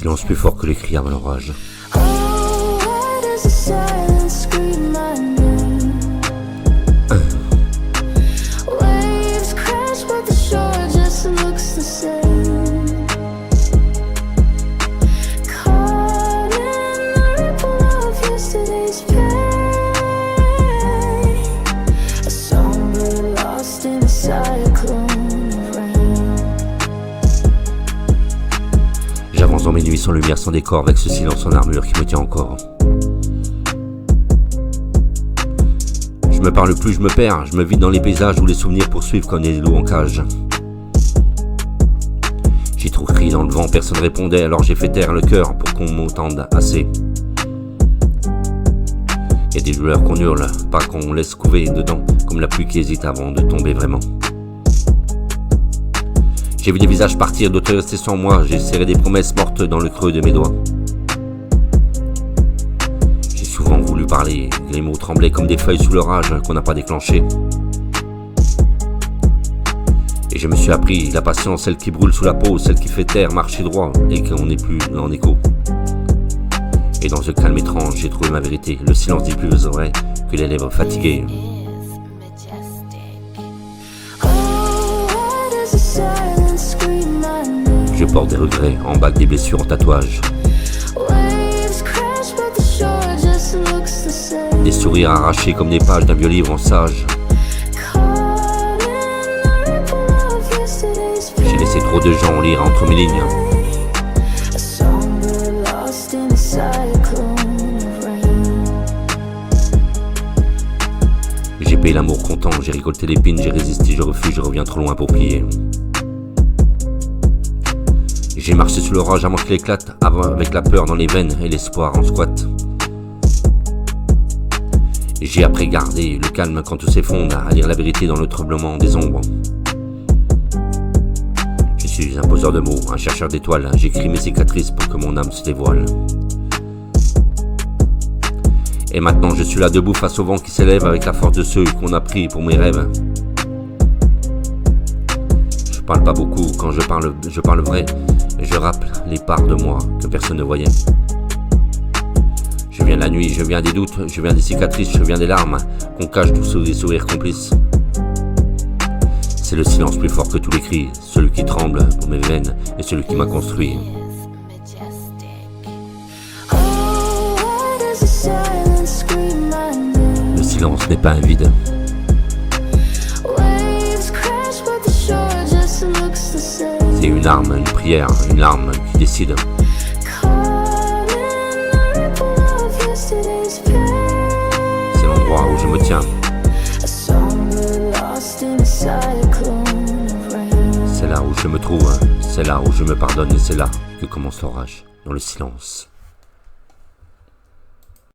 silence plus fort que les cris avant l'orage. J'avance dans mes nuits sans lumière, sans décor, avec ce silence en armure qui me tient encore. Je me parle plus, je me perds, je me vide dans les paysages où les souvenirs poursuivent comme des loups en cage. J'ai trop crié dans le vent, personne répondait, alors j'ai fait taire le cœur pour qu'on m'entende assez. Y a des douleurs qu'on hurle, pas qu'on laisse couver dedans, comme la pluie qui hésite avant de tomber vraiment. J'ai vu des visages partir, d'autres rester sans moi, j'ai serré des promesses mortes dans le creux de mes doigts. J'ai souvent voulu parler, les mots tremblaient comme des feuilles sous l'orage qu'on n'a pas déclenché. Et je me suis appris la patience, celle qui brûle sous la peau, celle qui fait taire, marcher droit et qu'on n'est plus en écho. Et dans ce calme étrange, j'ai trouvé ma vérité, le silence dit plus vrai que les lèvres fatiguées. Je porte des regrets, en bague des blessures en tatouage. Des sourires arrachés comme des pages d'un vieux livre en sage. J'ai laissé trop de gens lire entre mes lignes. J'ai payé l'amour content, j'ai récolté l'épine, j'ai résisté, je refuse, je reviens trop loin pour plier. J'ai marché sous l'orage avant qu'il éclate, avec la peur dans les veines et l'espoir en squat. J'ai appris à garder le calme quand tout s'effondre, à lire la vérité dans le troublement des ombres. Je suis un poseur de mots, un chercheur d'étoiles, j'écris mes cicatrices pour que mon âme se dévoile. Et maintenant je suis là debout face au vent qui s'élève avec la force de ceux qu'on a pris pour mes rêves. Je parle pas beaucoup, quand je parle vrai. Je rappe les parts de moi que personne ne voyait. Je viens de la nuit, je viens des doutes, je viens des cicatrices, je viens des larmes qu'on cache tous sous des sourires complices. C'est le silence plus fort que tous les cris, celui qui tremble pour mes veines et celui qui m'a construit. Le silence n'est pas un vide. C'est une arme, une prière, une larme qui décide. C'est l'endroit où je me tiens. C'est là où je me trouve, c'est là où je me pardonne et c'est là que commence l'orage, dans le silence.